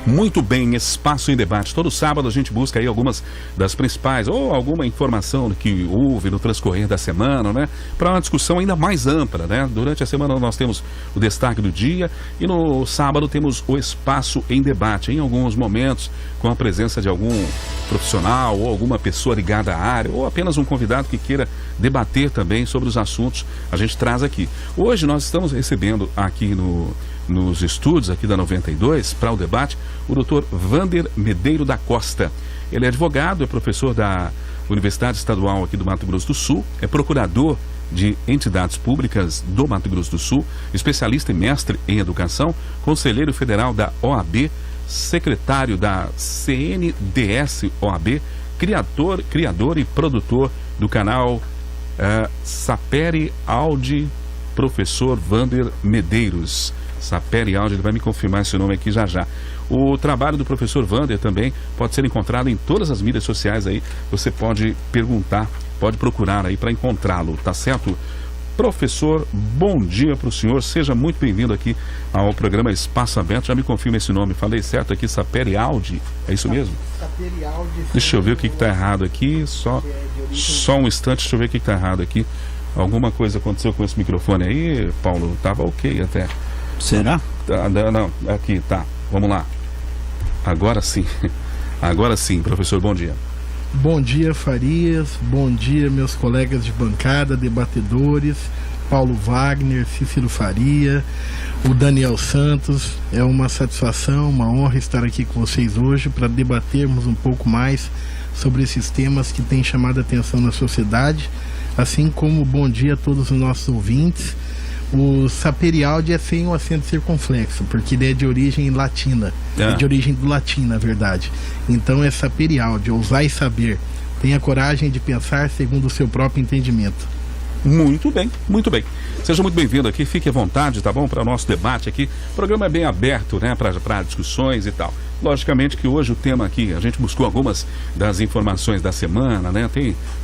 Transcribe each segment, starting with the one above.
Muito bem, Espaço em Debate. Todo sábado a gente busca aí algumas das principais, ou alguma informação que houve no transcorrer da semana, né? Para uma discussão ainda mais ampla, né? Durante a semana nós temos o destaque do dia e no sábado temos o Espaço em Debate. Em alguns momentos, com a presença de algum profissional ou alguma pessoa ligada à área, ou apenas um convidado que queira debater também sobre os assuntos, a gente traz aqui. Hoje nós estamos recebendo aqui nos estúdios aqui da 92, para o debate, o Dr. Wander Medeiro da Costa. Ele é advogado, é professor da Universidade Estadual aqui do Mato Grosso do Sul, é procurador de entidades públicas do Mato Grosso do Sul, especialista e mestre em educação, conselheiro federal da OAB, secretário da CNDS OAB, criador e produtor do canal Sapere Audi, professor Wander Medeiros. Sapere Audi, ele vai me confirmar esse nome aqui já já. O trabalho do professor Wander também pode ser encontrado em todas as mídias sociais aí. Você pode perguntar, pode procurar aí para encontrá-lo, tá certo? Professor, bom dia para o senhor. Seja muito bem-vindo aqui ao programa Espaço Aberto. Já me confirma esse nome, falei certo aqui, Sapere Audi, é isso mesmo? Sapere Audi. Deixa eu ver o que está errado aqui, só um instante, deixa eu ver o que está errado aqui. Alguma coisa aconteceu com esse microfone aí, Paulo? Tava ok até. Será? Não, aqui, tá. Vamos lá. Agora sim, professor, bom dia. Bom dia, Farias. Bom dia, meus colegas de bancada, debatedores, Paulo Wagner, Cícero Faria, o Daniel Santos. É uma satisfação, uma honra estar aqui com vocês hoje para debatermos um pouco mais sobre esses temas que têm chamado a atenção na sociedade, assim como bom dia a todos os nossos ouvintes. O Sapere Audi é sem o acento circunflexo, porque ele é de origem latina, é de origem do latim, na verdade. Então é Sapere Audi, ousar e saber. Tenha coragem de pensar segundo o seu próprio entendimento. Muito bem, muito bem. Seja muito bem-vindo aqui, fique à vontade, tá bom? Para o nosso debate aqui. O programa é bem aberto, né? Para discussões e tal. Logicamente que hoje o tema aqui, a gente buscou algumas das informações da semana, né?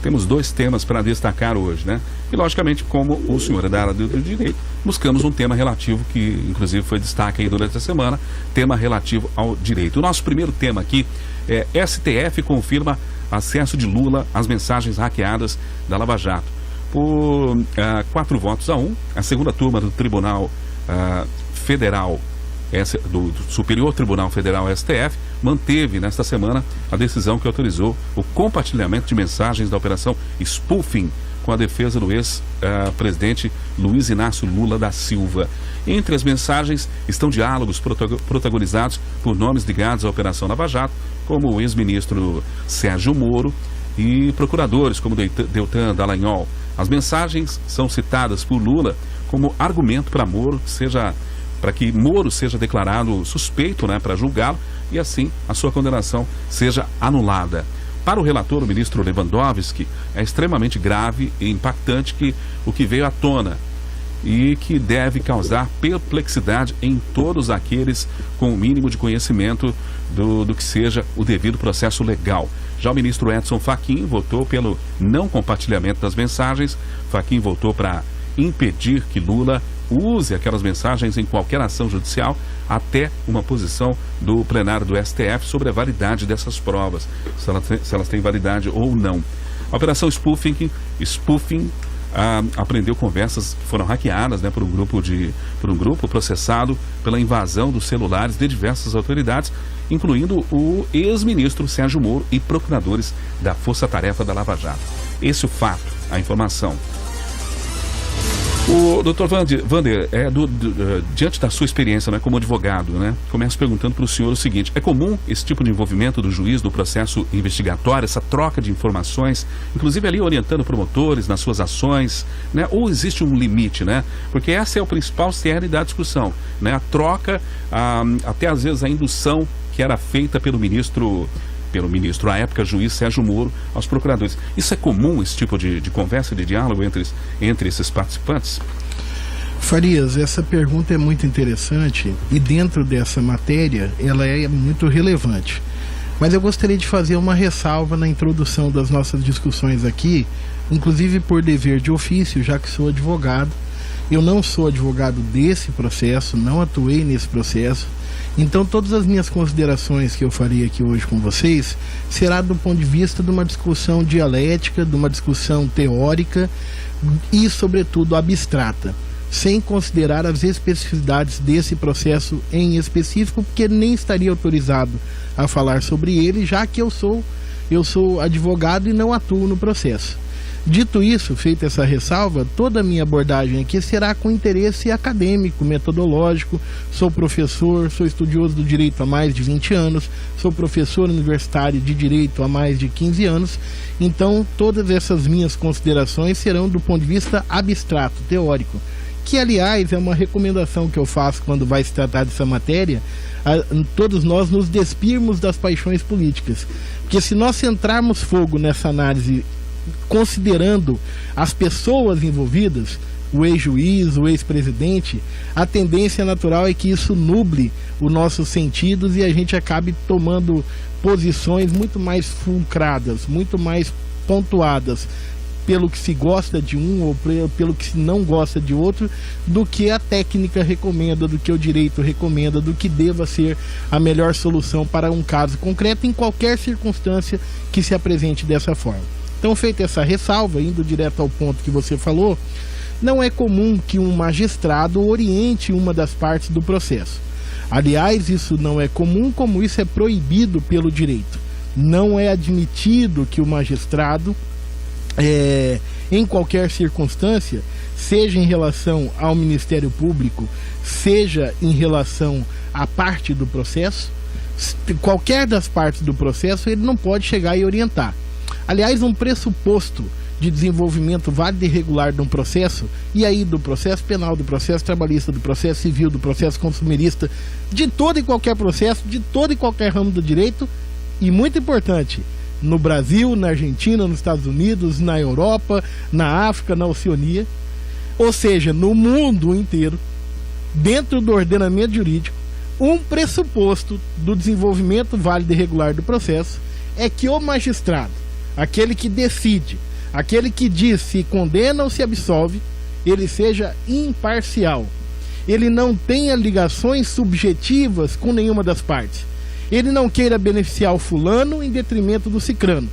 Temos 2 temas para destacar hoje, né? E logicamente, como o senhor é da área do direito, buscamos um tema relativo que inclusive foi destaque aí durante a semana, tema relativo ao direito. O nosso primeiro tema aqui é STF confirma acesso de Lula às mensagens hackeadas da Lava Jato. Por 4 votos a 1, a segunda turma do Tribunal Federal, do Superior Tribunal Federal STF, manteve nesta semana a decisão que autorizou o compartilhamento de mensagens da Operação Spoofing com a defesa do ex-presidente Luiz Inácio Lula da Silva. Entre as mensagens estão diálogos protagonizados por nomes ligados à Operação Lava Jato, como o ex-ministro Sérgio Moro e procuradores como Deltan Dallagnol. As mensagens são citadas por Lula como argumento para que Moro seja declarado suspeito, né, para julgá-lo e assim a sua condenação seja anulada. Para o relator, o ministro Lewandowski, é extremamente grave e impactante o que veio à tona e que deve causar perplexidade em todos aqueles com o mínimo de conhecimento do que seja o devido processo legal. Já o ministro Edson Fachin votou pelo não compartilhamento das mensagens. Fachin votou para impedir que Lula use aquelas mensagens em qualquer ação judicial até uma posição do plenário do STF sobre a validade dessas provas, se elas têm validade ou não. A operação Spoofing apreendeu conversas que foram hackeadas, né, por um grupo processado pela invasão dos celulares de diversas autoridades, incluindo o ex-ministro Sérgio Moro e procuradores da Força Tarefa da Lava Jato. Esse é o fato, a informação. O doutor Wander, diante da sua experiência, né, como advogado, né, começo perguntando para o senhor o seguinte: é comum esse tipo de envolvimento do juiz no processo investigatório, essa troca de informações, inclusive ali orientando promotores nas suas ações, né, ou existe um limite, né? Porque essa é o principal cerne da discussão, né? A troca, até às vezes a indução que era feita pelo ministro, à época, juiz Sérgio Moro, aos procuradores. Isso é comum, esse tipo de conversa, de diálogo entre esses participantes? Farias, essa pergunta é muito interessante e dentro dessa matéria ela é muito relevante. Mas eu gostaria de fazer uma ressalva na introdução das nossas discussões aqui, inclusive por dever de ofício, já que sou advogado. Eu não sou advogado desse processo, não atuei nesse processo. Então todas as minhas considerações que eu farei aqui hoje com vocês será do ponto de vista de uma discussão dialética, de uma discussão teórica e sobretudo abstrata, sem considerar as especificidades desse processo em específico, porque nem estaria autorizado a falar sobre ele, já que eu sou advogado e não atuo no processo. Dito isso, feita essa ressalva, toda a minha abordagem aqui será com interesse acadêmico, metodológico. Sou professor, sou estudioso do direito há mais de 20 anos, sou professor universitário de direito há mais de 15 anos, então todas essas minhas considerações serão do ponto de vista abstrato, teórico, que aliás é uma recomendação que eu faço quando vai se tratar dessa matéria, todos nós nos despirmos das paixões políticas, porque se nós centrarmos fogo nessa análise considerando as pessoas envolvidas, o ex-juiz, o ex-presidente, a tendência natural é que isso nuble os nossos sentidos e a gente acabe tomando posições muito mais fulcradas, muito mais pontuadas pelo que se gosta de um ou pelo que se não gosta de outro, do que a técnica recomenda, do que o direito recomenda, do que deva ser a melhor solução para um caso concreto em qualquer circunstância que se apresente dessa forma. Então, feita essa ressalva, indo direto ao ponto que você falou, não é comum que um magistrado oriente uma das partes do processo. Aliás, isso não é comum, como isso é proibido pelo direito. Não é admitido que o magistrado, em qualquer circunstância, seja em relação ao Ministério Público, seja em relação à parte do processo, qualquer das partes do processo, ele não pode chegar e orientar. Aliás, um pressuposto de desenvolvimento válido e regular de um processo, e aí do processo penal, do processo trabalhista, do processo civil, do processo consumerista, de todo e qualquer processo, de todo e qualquer ramo do direito, e muito importante, no Brasil, na Argentina, nos Estados Unidos, na Europa, na África, na Oceania, ou seja, no mundo inteiro, dentro do ordenamento jurídico, um pressuposto do desenvolvimento válido e regular do processo é que o magistrado, aquele que decide, aquele que diz se condena ou se absolve, ele seja imparcial. Ele não tenha ligações subjetivas com nenhuma das partes. Ele não queira beneficiar o fulano em detrimento do cicrano.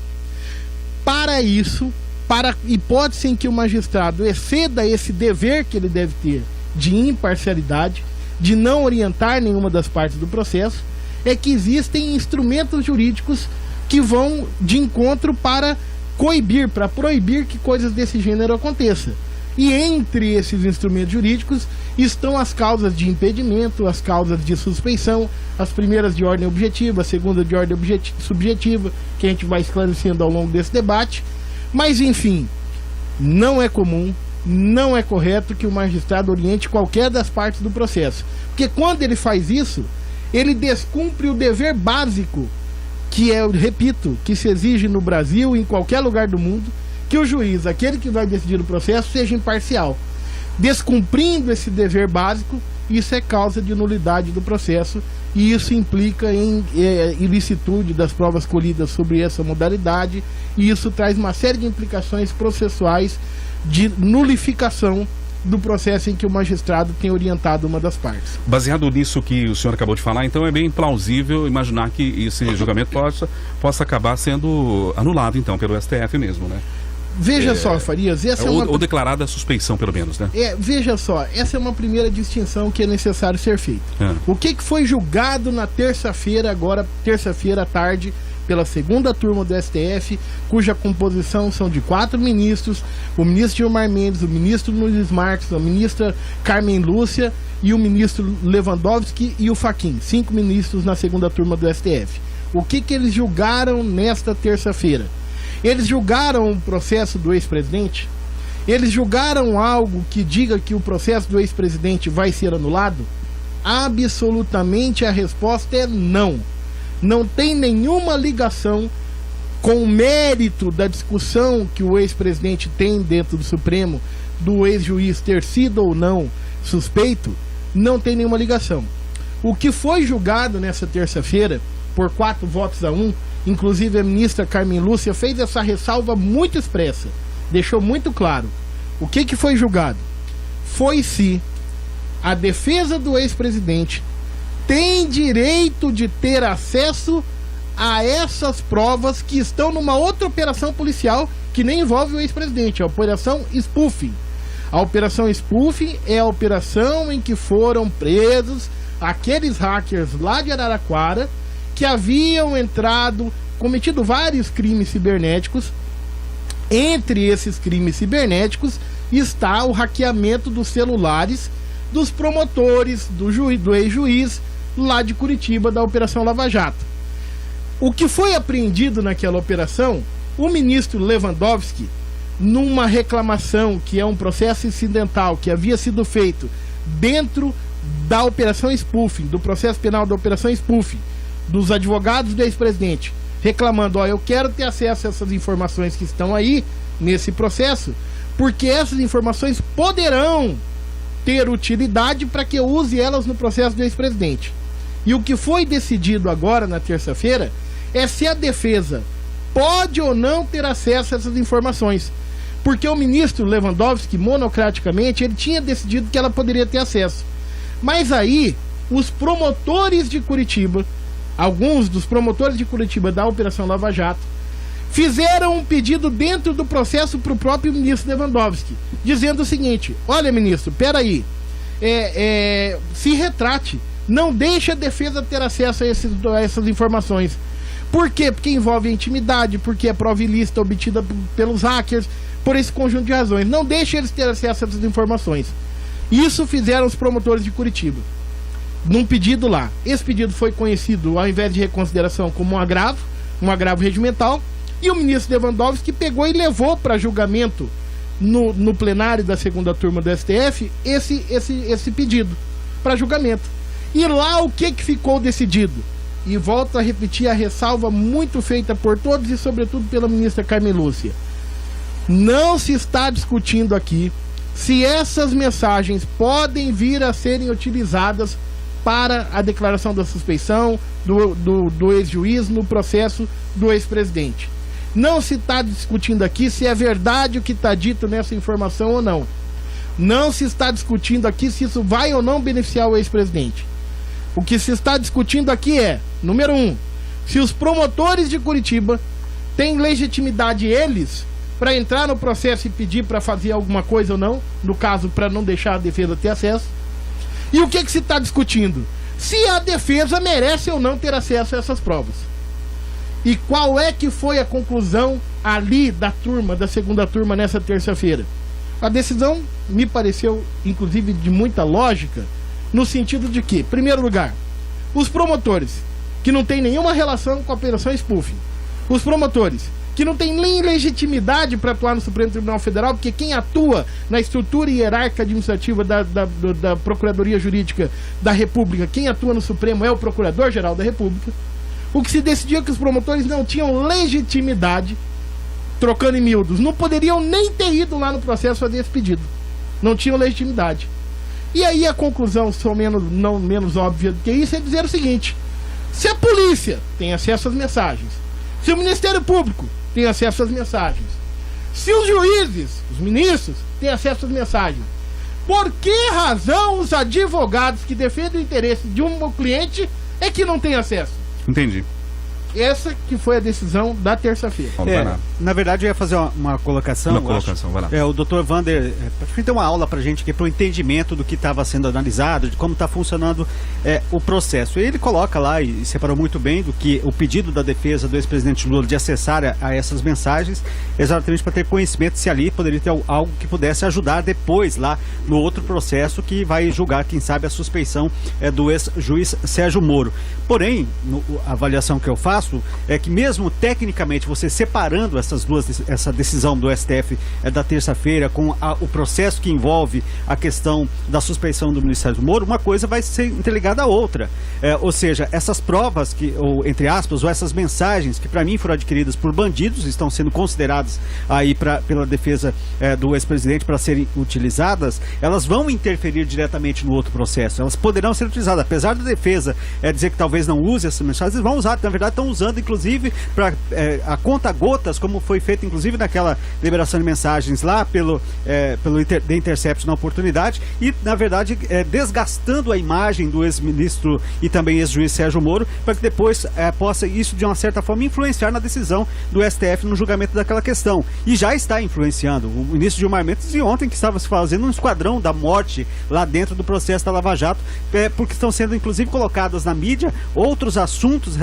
Para isso, para a hipótese em que o magistrado exceda esse dever que ele deve ter de imparcialidade, de não orientar nenhuma das partes do processo, é que existem instrumentos jurídicos que vão de encontro para coibir, para proibir que coisas desse gênero aconteçam. E entre esses instrumentos jurídicos estão as causas de impedimento, as causas de suspeição, as primeiras de ordem objetiva, a segunda de ordem subjetiva, que a gente vai esclarecendo ao longo desse debate. Mas, enfim, não é comum, não é correto que o magistrado oriente qualquer das partes do processo. Porque quando ele faz isso, ele descumpre o dever básico que é, repito, que se exige no Brasil e em qualquer lugar do mundo, que o juiz, aquele que vai decidir o processo, seja imparcial. Descumprindo esse dever básico, isso é causa de nulidade do processo e isso implica em ilicitude das provas colhidas sobre essa modalidade e isso traz uma série de implicações processuais de nulificação do processo em que o magistrado tem orientado uma das partes. Baseado nisso que o senhor acabou de falar, então é bem plausível imaginar que esse julgamento possa acabar sendo anulado, então, pelo STF mesmo, né? Veja só, Farias, essa ou declarada suspeição, pelo menos, né? Veja só, essa é uma primeira distinção que é necessário ser feita. O que foi julgado na terça-feira, agora, terça-feira à tarde, pela segunda turma do STF, cuja composição são de 4 ministros, o ministro Gilmar Mendes, o ministro Nunes Marques, a ministra Carmen Lúcia e o ministro Lewandowski e o Fachin, 5 ministros na segunda turma do STF. O que eles julgaram nesta terça-feira? Eles julgaram o processo do ex-presidente? Eles julgaram algo que diga que o processo do ex-presidente vai ser anulado? Absolutamente a resposta é não. Não tem nenhuma ligação com o mérito da discussão que o ex-presidente tem dentro do Supremo, do ex-juiz ter sido ou não suspeito, não tem nenhuma ligação. O que foi julgado nessa terça-feira, por 4 votos a 1, inclusive a ministra Carmen Lúcia fez essa ressalva muito expressa, deixou muito claro. O que foi julgado? Foi se a defesa do ex-presidente tem direito de ter acesso a essas provas que estão numa outra operação policial que nem envolve o ex-presidente, a Operação Spoofing. A Operação Spoofing é a operação em que foram presos aqueles hackers lá de Araraquara que haviam cometido vários crimes cibernéticos. Entre esses crimes cibernéticos está o hackeamento dos celulares dos promotores, do ex-juiz lá de Curitiba, da Operação Lava Jato. O que foi apreendido naquela operação, o ministro Lewandowski, numa reclamação que é um processo incidental que havia sido feito dentro da Operação Spoofing, do processo penal da Operação Spoofing, dos advogados do ex-presidente, reclamando, eu quero ter acesso a essas informações que estão aí nesse processo, porque essas informações poderão ter utilidade para que eu use elas no processo do ex-presidente. E o que foi decidido agora, na terça-feira, é se a defesa pode ou não ter acesso a essas informações. Porque o ministro Lewandowski, monocraticamente, ele tinha decidido que ela poderia ter acesso. Mas aí, os promotores de Curitiba, alguns dos promotores de Curitiba da Operação Lava Jato, fizeram um pedido dentro do processo para o próprio ministro Lewandowski, dizendo o seguinte: olha, ministro, peraí, se retrate, não deixe a defesa ter acesso a essas informações. Por quê? Porque envolve a intimidade, porque é prova ilícita obtida pelos hackers, por esse conjunto de razões. Não deixe eles ter acesso a essas informações. Isso fizeram os promotores de Curitiba, num pedido lá. Esse pedido foi conhecido, ao invés de reconsideração, como um agravo regimental, e o ministro Lewandowski pegou e levou para julgamento no plenário da segunda turma do STF esse pedido para julgamento. E lá o que ficou decidido? E volto a repetir a ressalva muito feita por todos e sobretudo pela ministra Carmen Lúcia. Não se está discutindo aqui se essas mensagens podem vir a serem utilizadas para a declaração da suspeição do ex-juiz no processo do ex-presidente. Não se está discutindo aqui se é verdade o que está dito nessa informação ou não. Não se está discutindo aqui se isso vai ou não beneficiar o ex-presidente. O que se está discutindo aqui é, número 1, se os promotores de Curitiba têm legitimidade eles para entrar no processo e pedir para fazer alguma coisa ou não, no caso, para não deixar a defesa ter acesso. E o que se está discutindo? Se a defesa merece ou não ter acesso a essas provas. E qual é que foi a conclusão ali da segunda turma nessa terça-feira? A decisão me pareceu, inclusive, de muita lógica, no sentido de que, em primeiro lugar, os promotores que não têm nenhuma relação com a Operação Spoofing, os promotores que não têm nem legitimidade para atuar no Supremo Tribunal Federal, porque quem atua na estrutura hierárquica administrativa da Procuradoria Jurídica da República, quem atua no Supremo é o Procurador-Geral da República. O que se decidiu é que os promotores não tinham legitimidade, trocando em miúdos, não poderiam nem ter ido lá no processo fazer esse pedido, não tinham legitimidade. E aí a conclusão, não menos óbvia do que isso, é dizer o seguinte: se a polícia tem acesso às mensagens, se o Ministério Público tem acesso às mensagens, se os juízes, os ministros, têm acesso às mensagens, por que razão os advogados que defendem o interesse de um cliente é que não têm acesso? Entendi. Essa que foi a decisão da terça-feira. Na verdade, eu ia fazer uma colocação. Vai lá. O doutor Wander deu uma aula pra gente aqui para o entendimento do que estava sendo analisado, de como está funcionando o processo. E ele coloca lá, e separou muito bem, do que o pedido da defesa do ex-presidente Lula de acessar a essas mensagens, exatamente para ter conhecimento se ali poderia ter algo que pudesse ajudar depois, lá no outro processo que vai julgar, quem sabe, a suspeição do ex-juiz Sérgio Moro. Porém, a avaliação que eu faço é que mesmo tecnicamente você separando essa decisão do STF da terça-feira com o processo que envolve a questão da suspeição do ministro Moro, uma coisa vai ser interligada à outra. Ou seja, essas provas ou entre aspas, ou essas mensagens que para mim foram adquiridas por bandidos, estão sendo consideradas aí pela defesa do ex-presidente para serem utilizadas, elas vão interferir diretamente no outro processo. Elas poderão ser utilizadas, apesar da defesa dizer que talvez não use essas mensagens, eles vão usar, na verdade estão usando, inclusive, para a conta-gotas, como foi feito, inclusive, naquela liberação de mensagens lá pelo The Intercept na oportunidade, e, na verdade, desgastando a imagem do ex-ministro e também ex-juiz Sérgio Moro, para que depois possa isso, de uma certa forma, influenciar na decisão do STF no julgamento daquela questão. E já está influenciando. O ministro Gilmar Mendes disse ontem que estava se fazendo um esquadrão da morte lá dentro do processo da Lava Jato, porque estão sendo, inclusive, colocados na mídia outros assuntos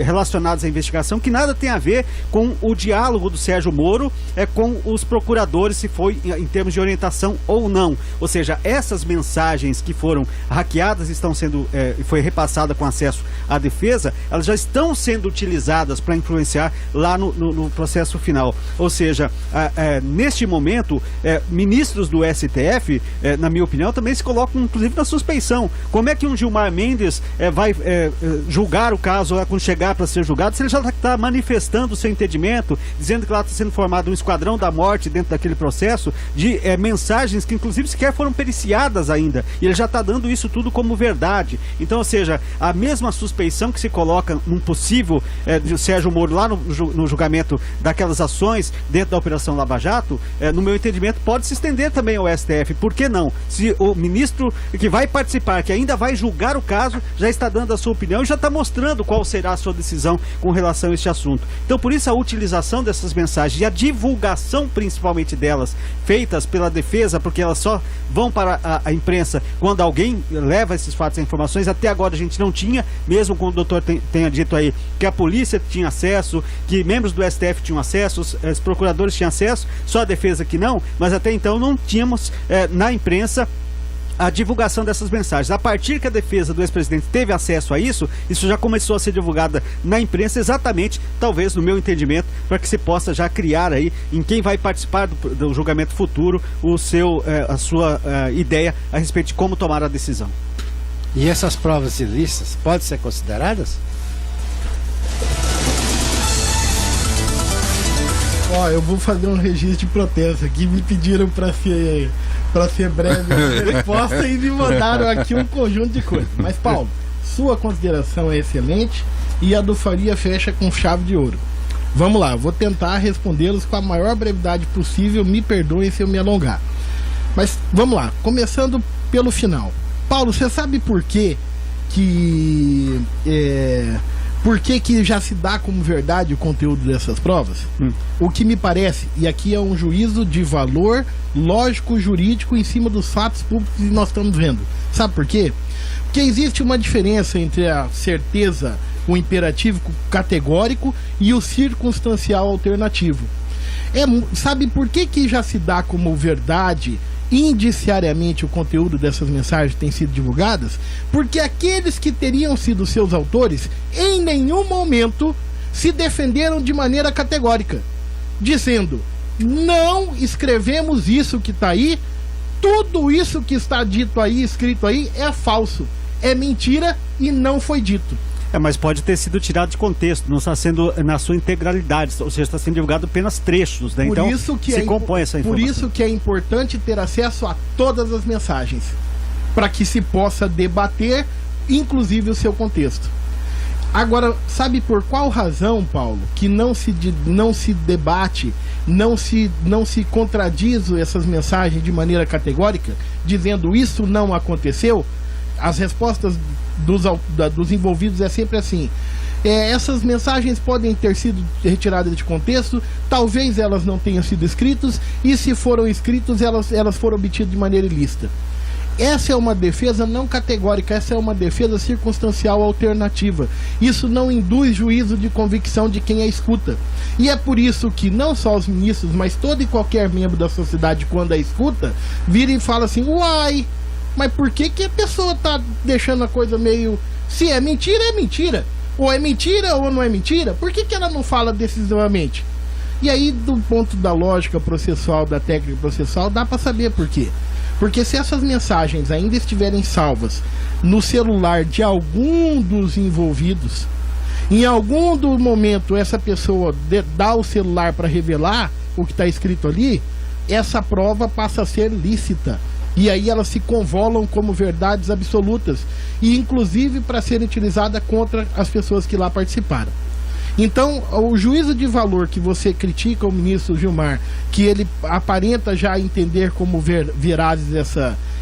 relacionados à investigação que nada tem a ver com o diálogo do Sérgio Moro com os procuradores, se foi em termos de orientação ou não. Ou seja, essas mensagens que foram hackeadas estão sendo, foi repassada com acesso à defesa, elas já estão sendo utilizadas para influenciar lá no processo final. Ou seja, neste momento, ministros do STF, na minha opinião, também se colocam, inclusive, na suspeição. Como é que um Gilmar Mendes vai julgar o caso quando chegar para ser julgado, se ele já está manifestando o seu entendimento, dizendo que lá está sendo formado um esquadrão da morte dentro daquele processo, de mensagens que, inclusive, sequer foram periciadas ainda, e ele já está dando isso tudo como verdade. Então, ou seja, a mesma suspeição que se coloca num possível de Sérgio Moro lá no julgamento daquelas ações dentro da Operação Lava Jato, no meu entendimento, pode se estender também ao STF. Por que não? Se o ministro que vai participar, que ainda vai julgar o caso, já está dando a sua opinião e já está mostrando qual será a sua decisão com relação a este assunto. Então, por isso, a utilização dessas mensagens e a divulgação, principalmente delas, feitas pela defesa, porque elas só vão para a imprensa quando alguém leva esses fatos e informações. Até agora a gente não tinha, mesmo quando o doutor tenha dito aí que a polícia tinha acesso, que membros do STF tinham acesso, os procuradores tinham acesso, só a defesa que não, mas até então não tínhamos na imprensa a divulgação dessas mensagens. A partir que a defesa do ex-presidente teve acesso a isso já começou a ser divulgada na imprensa, exatamente, talvez, no meu entendimento, para que se possa já criar aí, em quem vai participar do julgamento futuro, a sua ideia a respeito de como tomar a decisão. E essas provas ilícitas podem ser consideradas? Eu vou fazer um registro de protesto aqui. Me pediram para ser breve a resposta e me mandaram aqui um conjunto de coisas. Mas, Paulo, sua consideração é excelente e a do Faria fecha com chave de ouro. Vamos lá, vou tentar respondê-los com a maior brevidade possível. Me perdoem se eu me alongar. Mas vamos lá, começando pelo final. Paulo, você sabe por quê que já se dá como verdade o conteúdo dessas provas? O que me parece, e aqui é um juízo de valor lógico, jurídico, em cima dos fatos públicos que nós estamos vendo. Sabe por quê? Porque existe uma diferença entre a certeza, o imperativo categórico e o circunstancial alternativo. Sabe por que já se dá como verdade indiciariamente o conteúdo dessas mensagens tem sido divulgadas? Porque aqueles que teriam sido seus autores em nenhum momento se defenderam de maneira categórica, dizendo: não escrevemos isso que está aí, tudo isso que está dito aí, escrito aí, é falso, é mentira e não foi dito. Mas pode ter sido tirado de contexto, não está sendo na sua integralidade, ou seja, está sendo divulgado apenas trechos, né? Então se compõe essa informação. Por isso que é importante ter acesso a todas as mensagens, para que se possa debater, inclusive, o seu contexto. Agora, sabe por qual razão, Paulo, que não se debate, não se contradiz essas mensagens de maneira categórica, dizendo isso não aconteceu? As respostas dos envolvidos é sempre assim: essas mensagens podem ter sido retiradas de contexto, talvez elas não tenham sido escritas, e se foram escritas, elas foram obtidas de maneira ilícita. Essa é uma defesa não categórica, essa é uma defesa circunstancial alternativa. Isso não induz juízo de convicção de quem a escuta. E é por isso que não só os ministros, mas todo e qualquer membro da sociedade, quando a escuta, vira e fala assim: uai, mas por que a pessoa tá deixando a coisa meio... Se é mentira, ou é mentira ou não é mentira, por que ela não fala decisivamente? E aí, do ponto da lógica processual, da técnica processual, dá para saber por quê. Porque se essas mensagens ainda estiverem salvas no celular de algum dos envolvidos, em algum do momento essa pessoa dá o celular para revelar o que está escrito ali, essa prova passa a ser lícita. E aí elas se convolam como verdades absolutas, e inclusive para serem utilizadas contra as pessoas que lá participaram. Então, o juízo de valor que você critica o ministro Gilmar, que ele aparenta já entender como verazes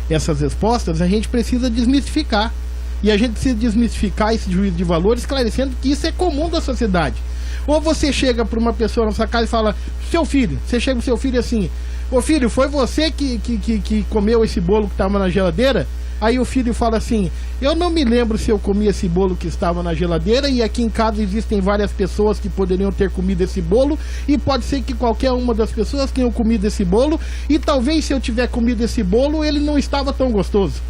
essas respostas, a gente precisa desmistificar. E a gente precisa desmistificar esse juízo de valor, esclarecendo que isso é comum da sociedade. Ou você chega para uma pessoa na sua casa e fala, seu filho, você chega pro seu filho assim, ô filho, foi você que comeu esse bolo que estava na geladeira? Aí o filho fala assim, eu não me lembro se eu comi esse bolo que estava na geladeira, e aqui em casa existem várias pessoas que poderiam ter comido esse bolo, e pode ser que qualquer uma das pessoas tenha comido esse bolo, e talvez se eu tiver comido esse bolo, ele não estava tão gostoso.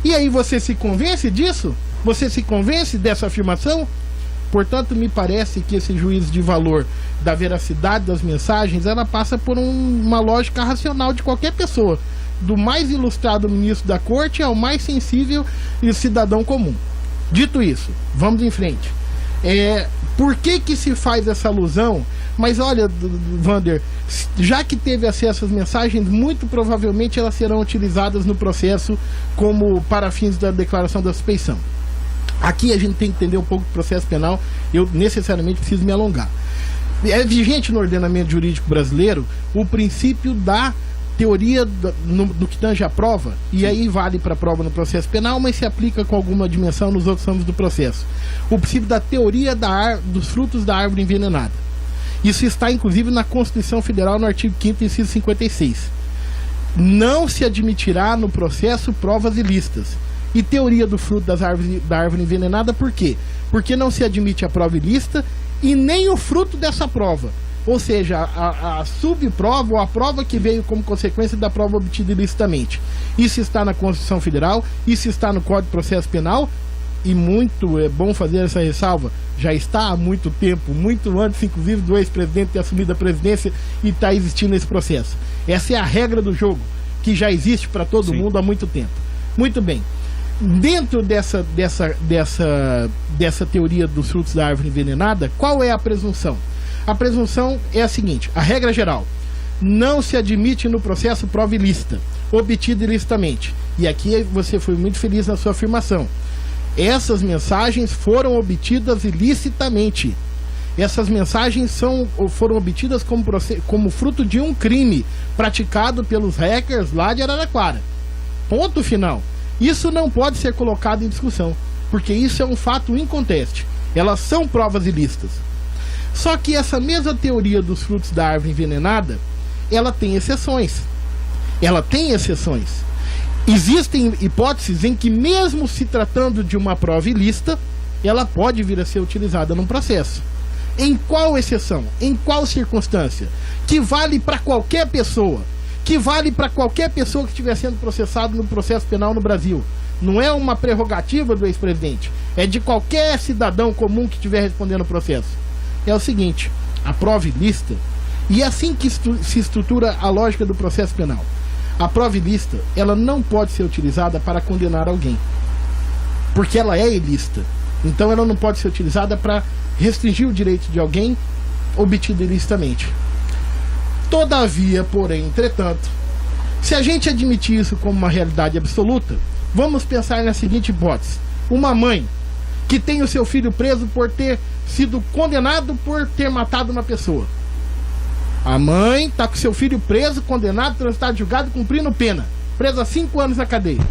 E aí você se convence disso? Você se convence dessa afirmação? Portanto, me parece que esse juízo de valor da veracidade das mensagens, ela passa por uma lógica racional de qualquer pessoa, do mais ilustrado ministro da corte ao mais sensível e cidadão comum. Dito isso, vamos em frente. Por que se faz essa alusão? Mas olha, Vander, já que teve acesso às mensagens, muito provavelmente elas serão utilizadas no processo como para fins da declaração da suspeição. Aqui a gente tem que entender um pouco do processo penal, eu necessariamente preciso me alongar. É vigente no ordenamento jurídico brasileiro o princípio da teoria do que tange a prova, e aí vale para a prova no processo penal, mas se aplica com alguma dimensão nos outros ramos do processo. O princípio da teoria dos frutos da árvore envenenada. Isso está inclusive na Constituição Federal, no artigo 5º, inciso 56. Não se admitirá no processo provas ilícitas. E teoria do fruto da árvore envenenada, por quê? Porque não se admite a prova ilícita e nem o fruto dessa prova. Ou seja, a subprova ou a prova que veio como consequência da prova obtida ilicitamente. Isso está na Constituição Federal, isso está no Código de Processo Penal, e muito é bom fazer essa ressalva, já está há muito tempo, muito antes inclusive do ex-presidente ter assumido a presidência, e está existindo esse processo. Essa é a regra do jogo, que já existe para todo mundo há muito tempo. Muito bem. Dentro dessa teoria dos frutos da árvore envenenada, qual é a presunção? A presunção é a seguinte, a regra geral: não se admite no processo prova ilícita, obtida ilicitamente. E aqui você foi muito feliz na sua afirmação. Essas mensagens foram obtidas ilicitamente. Essas mensagens foram obtidas como fruto de um crime praticado pelos hackers lá de Araraquara. Ponto final. Isso não pode ser colocado em discussão, porque isso é um fato inconteste. Elas são provas ilícitas. Só que essa mesma teoria dos frutos da árvore envenenada, ela tem exceções. Ela tem exceções. Existem hipóteses em que, mesmo se tratando de uma prova ilícita, ela pode vir a ser utilizada num processo. Em qual exceção? Em qual circunstância? Que vale para qualquer pessoa. Que vale para qualquer pessoa que estiver sendo processado no processo penal no Brasil. Não é uma prerrogativa do ex-presidente. É de qualquer cidadão comum que estiver respondendo o processo. É o seguinte: a prova ilícita, e é assim que se estrutura a lógica do processo penal. A prova ilícita, ela não pode ser utilizada para condenar alguém, porque ela é ilícita. Então ela não pode ser utilizada para restringir o direito de alguém obtido ilicitamente. Todavia, porém, entretanto, se a gente admitir isso como uma realidade absoluta, vamos pensar na seguinte hipótese: uma mãe que tem o seu filho preso por ter sido condenado por ter matado uma pessoa. A mãe está com seu filho preso, condenado, transitado, julgado, cumprindo pena, presa 5 anos na cadeia.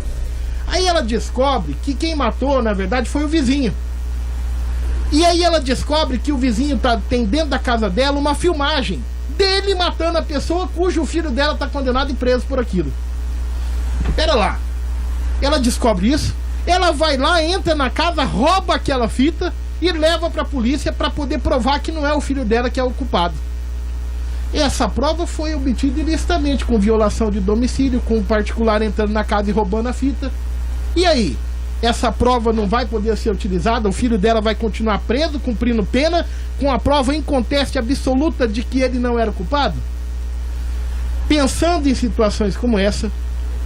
Aí ela descobre que quem matou, na verdade, foi o vizinho. E aí ela descobre que o vizinho tem dentro da casa dela uma filmagem dele matando a pessoa cujo filho dela está condenado e preso por aquilo. Pera lá. Ela descobre isso, ela vai lá, entra na casa, rouba aquela fita e leva para a polícia para poder provar que não é o filho dela que é o culpado. Essa prova foi obtida ilicitamente, com violação de domicílio, com o particular entrando na casa e roubando a fita. E aí? Essa prova não vai poder ser utilizada? O filho dela vai continuar preso, cumprindo pena, com a prova inconteste absoluta de que ele não era culpado? Pensando em situações como essa,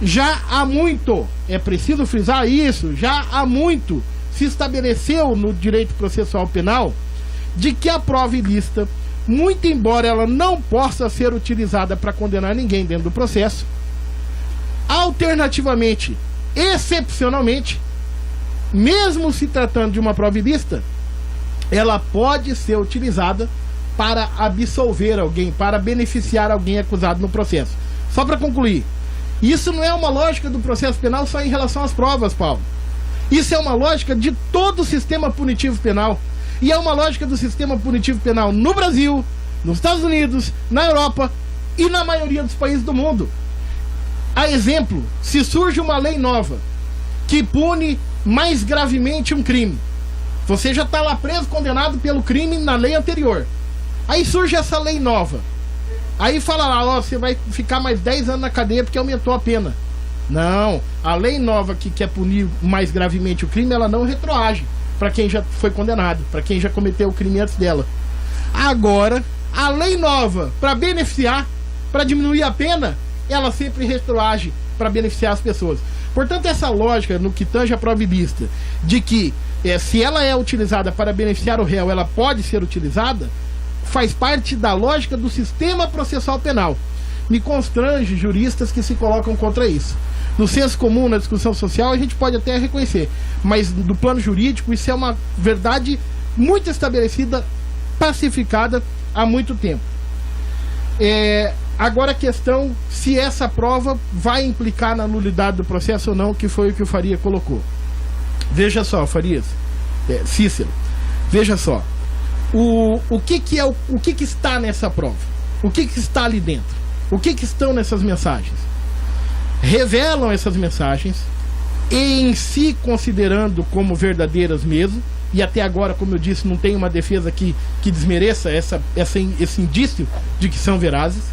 já há muito, é preciso frisar isso, já há muito se estabeleceu no direito processual penal de que a prova ilícita, muito embora ela não possa ser utilizada para condenar ninguém dentro do processo, alternativamente, excepcionalmente, mesmo se tratando de uma prova ilícita, ela pode ser utilizada para absolver alguém, para beneficiar alguém acusado no processo. Só para concluir, isso não é uma lógica do processo penal só em relação às provas, Paulo. Isso é uma lógica de todo o sistema punitivo penal. E é uma lógica do sistema punitivo penal no Brasil, nos Estados Unidos, na Europa e na maioria dos países do mundo. A exemplo, se surge uma lei nova que pune mais gravemente um crime, você já está lá preso, condenado pelo crime na lei anterior. Aí surge essa lei nova. Aí fala lá, ó, você vai ficar mais 10 anos na cadeia porque aumentou a pena. Não, a lei nova que quer punir mais gravemente o crime, ela não retroage para quem já foi condenado, para quem já cometeu o crime antes dela. Agora, a lei nova, para beneficiar, para diminuir a pena, ela sempre retroage para beneficiar as pessoas. Portanto, essa lógica, no que tange a prova ilícita, de que se ela é utilizada para beneficiar o réu, ela pode ser utilizada, faz parte da lógica do sistema processual penal. Me constrange juristas que se colocam contra isso. No senso comum, na discussão social, a gente pode até reconhecer, mas do plano jurídico isso é uma verdade muito estabelecida, pacificada há muito tempo. Agora a questão se essa prova vai implicar na nulidade do processo ou não, que foi o que o Faria colocou. Veja só, Farias, Cícero, veja só, o que está nessa prova? O que está ali dentro? O que estão nessas mensagens? Revelam essas mensagens, e em si considerando como verdadeiras mesmo, e até agora, como eu disse, não tem uma defesa que desmereça esse indício de que são verazes.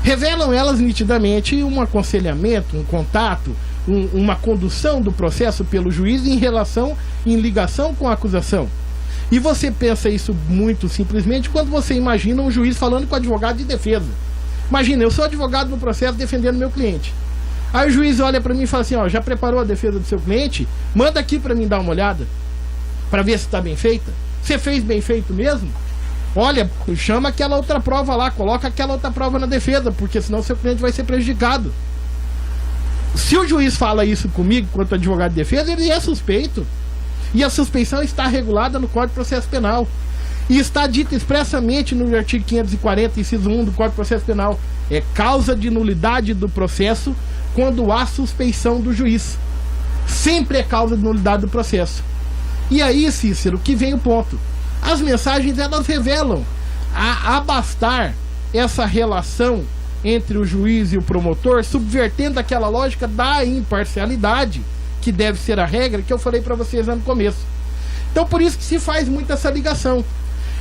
Revelam elas nitidamente um aconselhamento, um contato, uma condução do processo pelo juiz em ligação com a acusação. E você pensa isso muito simplesmente quando você imagina um juiz falando com o advogado de defesa. Imagina, eu sou advogado no processo defendendo meu cliente. Aí o juiz olha pra mim e fala assim, ó, já preparou a defesa do seu cliente? Manda aqui pra mim dar uma olhada, pra ver se tá bem feita. Você fez bem feito mesmo? Olha, chama aquela outra prova lá, coloca aquela outra prova na defesa, porque senão seu cliente vai ser prejudicado. Se o juiz fala isso comigo, quanto advogado de defesa, ele é suspeito. E a suspeição está regulada no Código de Processo Penal. E está dito expressamente no artigo 540, inciso 1 do Código de Processo Penal. É causa de nulidade do processo quando há suspeição do juiz. Sempre é causa de nulidade do processo. E aí, Cícero, que vem o ponto. As mensagens, elas revelam a abastar essa relação entre o juiz e o promotor, subvertendo aquela lógica da imparcialidade, que deve ser a regra, que eu falei para vocês lá no começo. Então, por isso que se faz muito essa ligação.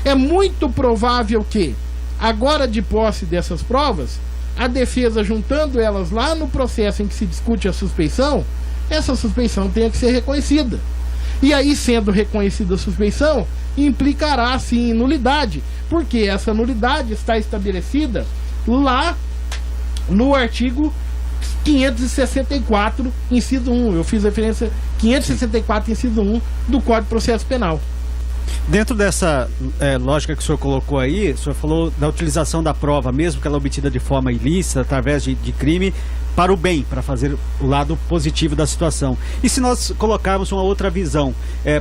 É muito provável que, agora de posse dessas provas, a defesa, juntando elas lá no processo em que se discute a suspeição, essa suspeição tenha que ser reconhecida. E aí, sendo reconhecida a suspeição, implicará sim em nulidade, porque essa nulidade está estabelecida lá no artigo 564, inciso 1. Eu fiz referência 564, inciso 1 do Código de Processo Penal. Dentro dessa lógica que o senhor colocou aí, o senhor falou da utilização da prova, mesmo que ela é obtida de forma ilícita, através de crime, para o bem, para fazer o lado positivo da situação. E se nós colocarmos uma outra visão,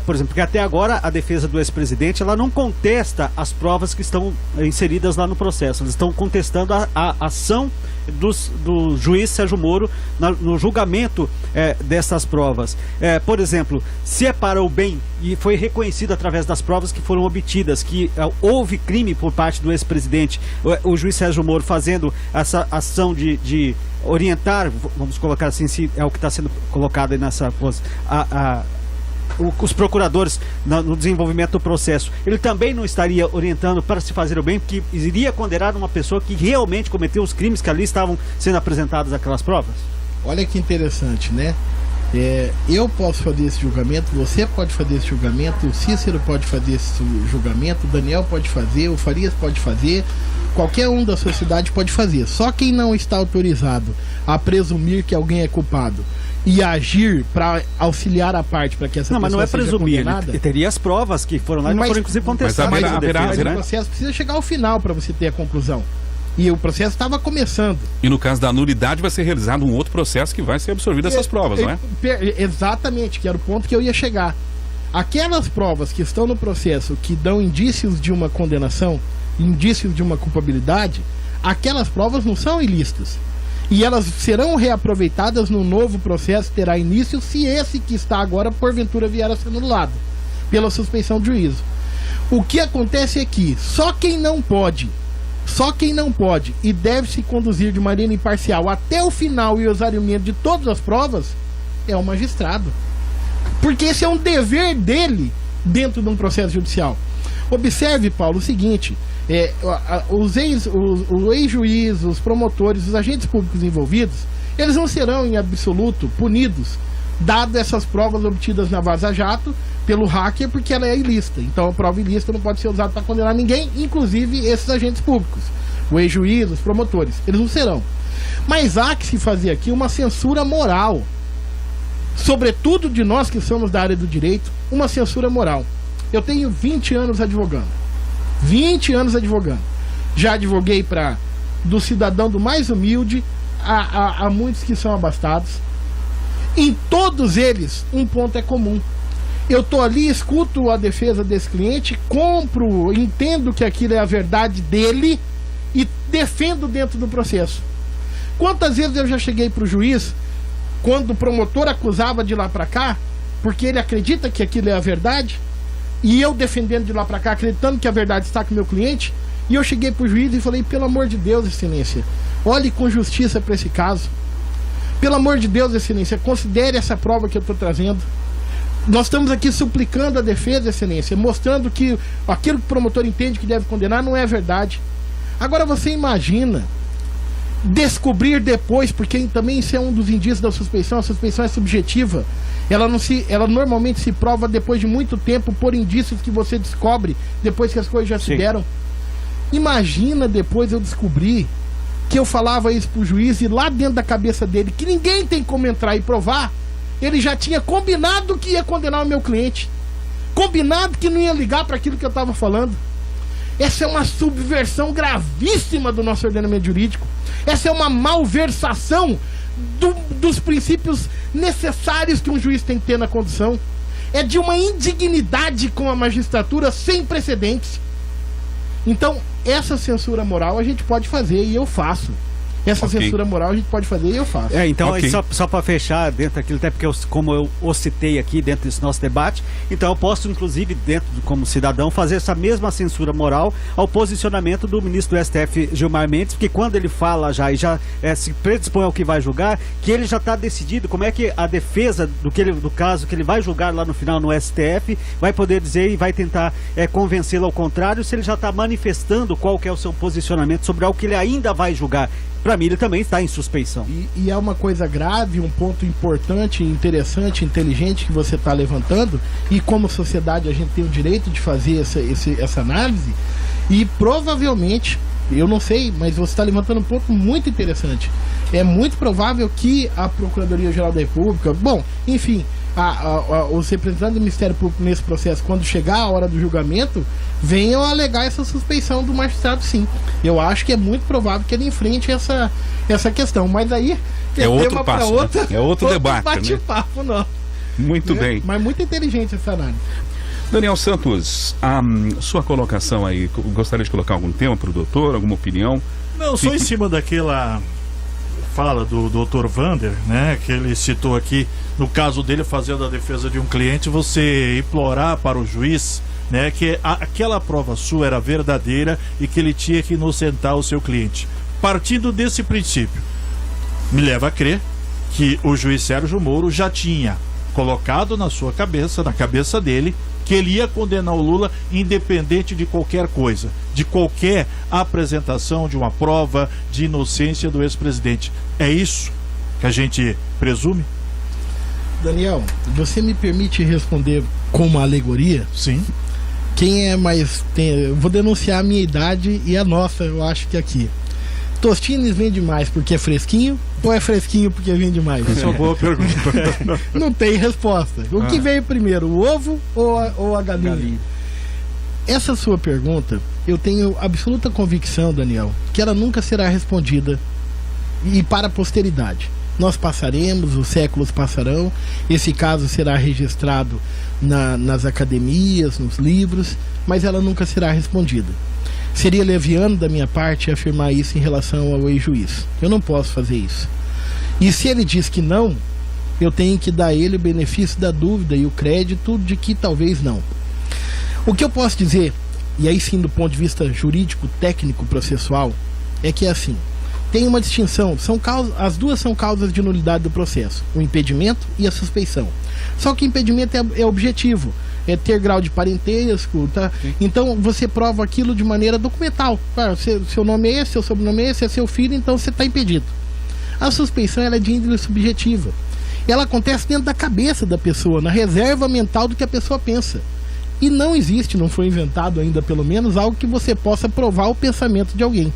por exemplo, porque até agora a defesa do ex-presidente, ela não contesta as provas que estão inseridas lá no processo, eles estão contestando a ação do juiz Sérgio Moro no julgamento dessas provas. Por exemplo, se é para o bem e foi reconhecido através das provas que foram obtidas que houve crime por parte do ex-presidente, o juiz Sérgio Moro fazendo essa ação de orientar, vamos colocar assim, se é o que está sendo colocado aí nessa os procuradores no desenvolvimento do processo, ele também não estaria orientando para se fazer o bem, porque iria condenar uma pessoa que realmente cometeu os crimes que ali estavam sendo apresentados aquelas provas? Olha que interessante, né? Eu posso fazer esse julgamento, você pode fazer esse julgamento, o Cícero pode fazer esse julgamento, o Daniel pode fazer, o Farias pode fazer, qualquer um da sociedade pode fazer. Só quem não está autorizado a presumir que alguém é culpado e agir para auxiliar a parte para que essa pessoa seja condenada... Não, mas não é presumir, ele teria as provas que foram lá e não foram inclusive contestadas. Mas o processo precisa chegar ao final para você ter a conclusão. E o processo estava começando. E no caso da nulidade vai ser realizado um outro processo que vai ser absorvido essas provas, não é? Exatamente, que era o ponto que eu ia chegar. aquelas provas que estão no processo que dão indícios de uma condenação, indícios de uma culpabilidade, aquelas provas não são ilícitas. E elas serão reaproveitadas no novo processo que terá início se esse que está agora, porventura, vier a ser anulado pela suspeição de juízo. O que acontece é que só quem não pode e deve se conduzir de maneira imparcial até o final e o exaurimento de todas as provas é o magistrado. Porque esse é um dever dele dentro de um processo judicial. Observe, Paulo, o seguinte: o ex-juiz, os promotores, os agentes públicos envolvidos, eles não serão em absoluto punidos, dado essas provas obtidas na Vaza Jato pelo hacker, porque ela é ilícita. Então a prova ilícita não pode ser usada para condenar ninguém, inclusive esses agentes públicos, o ex-juiz, os promotores, eles não serão. Mas há que se fazer aqui uma censura moral, sobretudo de nós que somos da área do direito, uma censura moral. Eu tenho 20 anos advogando. 20 anos advogando. Já advoguei do cidadão do mais humilde a muitos que são abastados. Em todos eles, um ponto é comum. Eu tô ali, escuto a defesa desse cliente, compro, entendo que aquilo é a verdade dele e defendo dentro do processo. Quantas vezes eu já cheguei pro juiz, quando o promotor acusava de lá pra cá, porque ele acredita que aquilo é a verdade, e eu defendendo de lá pra cá, acreditando que a verdade está com o meu cliente, e eu cheguei pro juiz e falei: pelo amor de Deus, excelência, olhe com justiça para esse caso. Pelo amor de Deus, excelência, considere essa prova que eu estou trazendo. Nós estamos aqui suplicando a defesa, excelência, mostrando que aquilo que o promotor entende que deve condenar não é verdade. Agora você imagina descobrir depois, porque também isso é um dos indícios da suspeição. A suspeição é subjetiva. Ela normalmente se prova depois de muito tempo, por indícios que você descobre depois que as coisas já se deram. Imagina depois eu descobrir que eu falava isso pro juiz e lá dentro da cabeça dele, que ninguém tem como entrar e provar, ele já tinha combinado que ia condenar o meu cliente, combinado que não ia ligar para aquilo que eu estava falando. Essa é uma subversão gravíssima do nosso ordenamento jurídico. Essa é uma malversação dos princípios necessários que um juiz tem que ter na condução. É de uma indignidade com a magistratura sem precedentes. Então, essa censura moral a gente pode fazer e eu faço. Essa censura moral a gente pode fazer e eu faço. Então, só para fechar dentro daquilo, até porque como eu o citei aqui dentro desse nosso debate, então eu posso, inclusive, como cidadão, fazer essa mesma censura moral ao posicionamento do ministro do STF, Gilmar Mendes, porque quando ele fala já se predispõe ao que vai julgar, que ele já está decidido como é que a defesa do caso que ele vai julgar lá no final no STF vai poder dizer e vai tentar convencê-lo ao contrário, se ele já está manifestando qual que é o seu posicionamento sobre algo que ele ainda vai julgar. Para mim, ele também está em suspeição. E é uma coisa grave, um ponto importante, interessante, inteligente que você está levantando. E como sociedade a gente tem o direito de fazer essa análise. E provavelmente, eu não sei, mas você está levantando um ponto muito interessante. É muito provável que a Procuradoria-Geral da República, bom, enfim, os representantes do Ministério Público nesse processo, quando chegar a hora do julgamento, venham alegar essa suspeição do magistrado, sim. Eu acho que é muito provável que ele enfrente essa questão, mas aí é outro passo, né? É outro debate, bate-papo, né? Muito bem. Mas muito inteligente essa análise. Daniel Santos, a sua colocação aí, gostaria de colocar algum tema para o doutor, alguma opinião? Não, só em cima daquela fala do Dr. Vander, né, que ele citou aqui, no caso dele fazendo a defesa de um cliente, você implorar para o juiz, né, que aquela prova sua era verdadeira e que ele tinha que inocentar o seu cliente. Partindo desse princípio, me leva a crer que o juiz Sérgio Moro já tinha colocado na sua cabeça, na cabeça dele, que ele ia condenar o Lula independente de qualquer coisa, de qualquer apresentação de uma prova de inocência do ex-presidente. É isso que a gente presume? Daniel, você me permite responder com uma alegoria? Sim. Quem é mais... eu vou denunciar a minha idade e a nossa, eu acho que aqui. Tostines vende mais porque é fresquinho ou é fresquinho porque vende mais? Essa é uma boa pergunta. Não tem resposta. O que veio primeiro, o ovo ou a galinha? Essa sua pergunta, eu tenho absoluta convicção, Daniel, que ela nunca será respondida e para a posteridade. nós passaremos, os séculos passarão, esse caso será registrado nas academias, nos livros, mas ela nunca será respondida. Seria leviano da minha parte afirmar isso em relação ao ex-juiz. Eu não posso fazer isso. E se ele diz que não, eu tenho que dar a ele o benefício da dúvida e o crédito de que talvez não. O que eu posso dizer, e aí sim do ponto de vista jurídico, técnico, processual, é que é assim, tem uma distinção, as duas são causas de nulidade do processo, o impedimento e a suspeição. Só que o impedimento é objetivo, é ter grau de parentesco, tá? Então você prova aquilo de maneira documental. Seu nome é esse, seu sobrenome é esse, é seu filho, então você está impedido. A suspeição ela é de índole subjetiva. Ela acontece dentro da cabeça da pessoa, na reserva mental do que a pessoa pensa. E não existe, não foi inventado ainda pelo menos, algo que você possa provar o pensamento de alguém.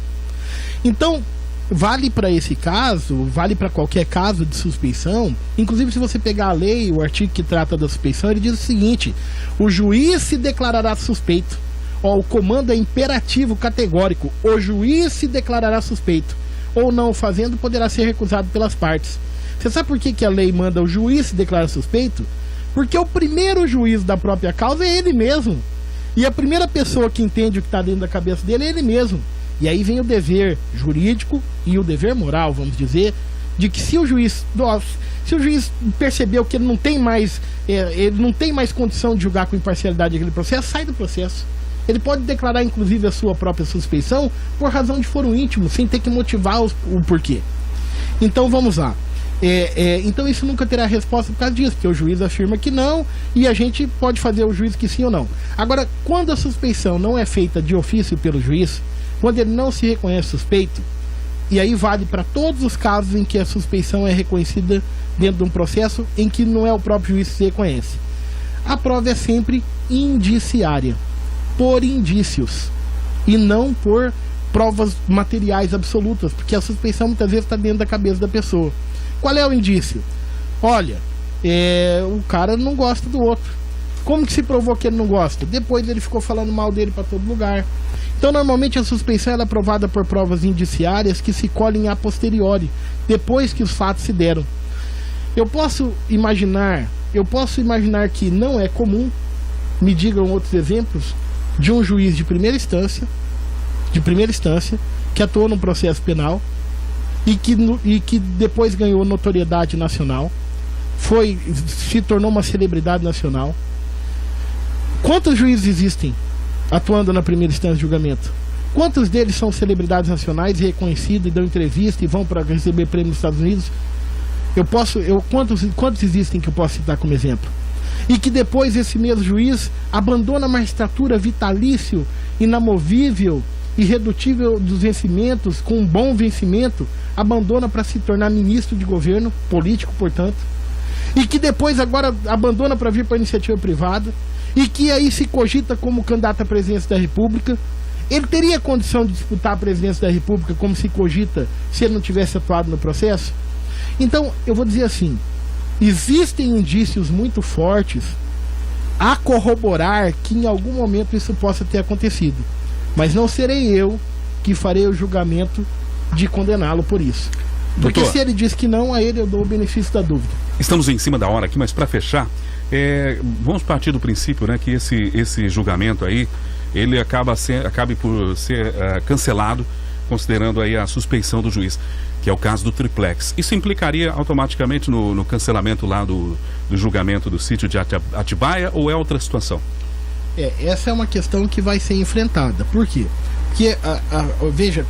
Então, vale para esse caso, vale para qualquer caso de suspeição. Inclusive, se você pegar a lei, o artigo que trata da suspeição, ele diz o seguinte: o juiz se declarará suspeito. O comando é imperativo, categórico. O juiz se declarará suspeito. Ou não o fazendo, poderá ser recusado pelas partes. Você sabe por que a lei manda o juiz se declarar suspeito? Porque o primeiro juiz da própria causa é ele mesmo. E a primeira pessoa que entende o que está dentro da cabeça dele é ele mesmo. E aí vem o dever jurídico e o dever moral, vamos dizer, de que se o juiz percebeu que ele não tem mais condição de julgar com imparcialidade aquele processo, sai do processo. Ele pode declarar inclusive a sua própria suspeição por razão de foro íntimo, sem ter que motivar o porquê. Então vamos lá. Então isso nunca terá resposta por causa disso, porque o juiz afirma que não, e a gente pode fazer o juiz que sim ou não. Agora, quando a suspeição não é feita de ofício pelo juiz, quando ele não se reconhece suspeito, e aí vale para todos os casos em que a suspeição é reconhecida dentro de um processo em que não é o próprio juiz que se reconhece, a prova é sempre indiciária, por indícios, e não por provas materiais absolutas, porque a suspeição muitas vezes está dentro da cabeça da pessoa. Qual é o indício? Olha, o cara não gosta do outro. Como que se provou que ele não gosta? Depois ele ficou falando mal dele para todo lugar. Então normalmente a suspeição ela é provada por provas indiciárias que se colhem a posteriori, depois que os fatos se deram. Eu posso imaginar que não é comum, me digam outros exemplos, de um juiz de primeira instância, que atuou num processo penal e que depois ganhou notoriedade nacional, se tornou uma celebridade nacional. Quantos juízes existem atuando na primeira instância de julgamento? Quantos deles são celebridades nacionais e reconhecidos e dão entrevista e vão para receber prêmio nos Estados Unidos? Quantos existem que eu posso citar como exemplo? E que depois esse mesmo juiz abandona a magistratura vitalício, inamovível, irredutível dos vencimentos, com um bom vencimento, abandona para se tornar ministro de governo, político, portanto, e que depois agora abandona para vir para a iniciativa privada, e que aí se cogita como candidato à presidência da República. Ele teria condição de disputar a presidência da República como se cogita se ele não tivesse atuado no processo? Então, eu vou dizer assim, existem indícios muito fortes a corroborar que em algum momento isso possa ter acontecido. Mas não serei eu que farei o julgamento de condená-lo por isso. Porque Doutor, se ele diz que não, a ele eu dou o benefício da dúvida. estamos em cima da hora aqui, mas para fechar, vamos partir do princípio, né, que esse julgamento aí, ele acabe por ser cancelado, considerando aí a suspeição do juiz, que é o caso do triplex. Isso implicaria automaticamente no cancelamento lá do julgamento do sítio de Atibaia, ou é outra situação? Essa é uma questão que vai ser enfrentada. Por quê? Porque, veja,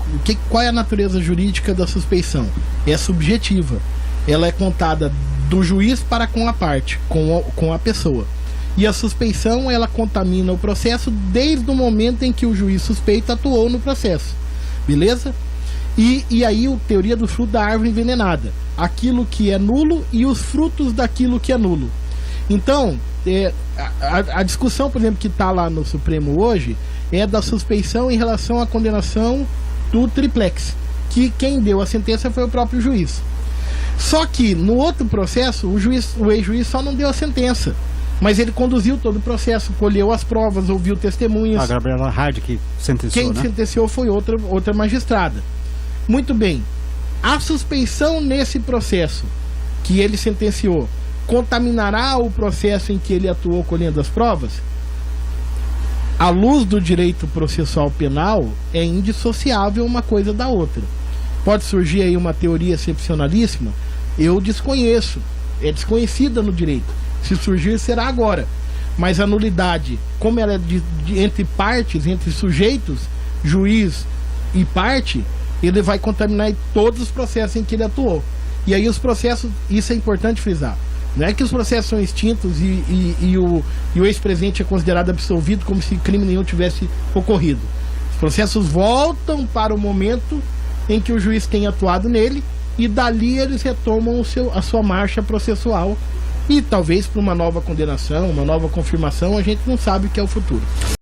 qual é a natureza jurídica da suspeição? É subjetiva. Ela é contada do juiz para com a parte, com a pessoa. E a suspeição, ela contamina o processo desde o momento em que o juiz suspeito atuou no processo. Beleza? E aí, a teoria do fruto da árvore envenenada. Aquilo que é nulo e os frutos daquilo que é nulo. Então, a discussão, por exemplo, que está lá no Supremo hoje é da suspeição em relação à condenação do triplex, que quem deu a sentença foi o próprio juiz. Só que no outro processo, o ex-juiz só não deu a sentença, mas ele conduziu todo o processo, colheu as provas, ouviu testemunhas. A Gabriela Hard que sentenciou, Quem sentenciou foi outra magistrada. Muito bem. A suspeição nesse processo que ele sentenciou contaminará o processo em que ele atuou colhendo as provas? À luz do direito processual penal, é indissociável uma coisa da outra. Pode surgir aí uma teoria excepcionalíssima? Eu desconheço. É desconhecida no direito. Se surgir, será agora. Mas a nulidade, como ela é entre partes, entre sujeitos, juiz e parte, ele vai contaminar todos os processos em que ele atuou. E aí os processos, isso é importante frisar, não é que os processos são extintos e o ex-presidente é considerado absolvido como se crime nenhum tivesse ocorrido. Os processos voltam para o momento em que o juiz tem atuado nele e dali eles retomam a sua marcha processual e talvez para uma nova condenação, uma nova confirmação, a gente não sabe o que é o futuro.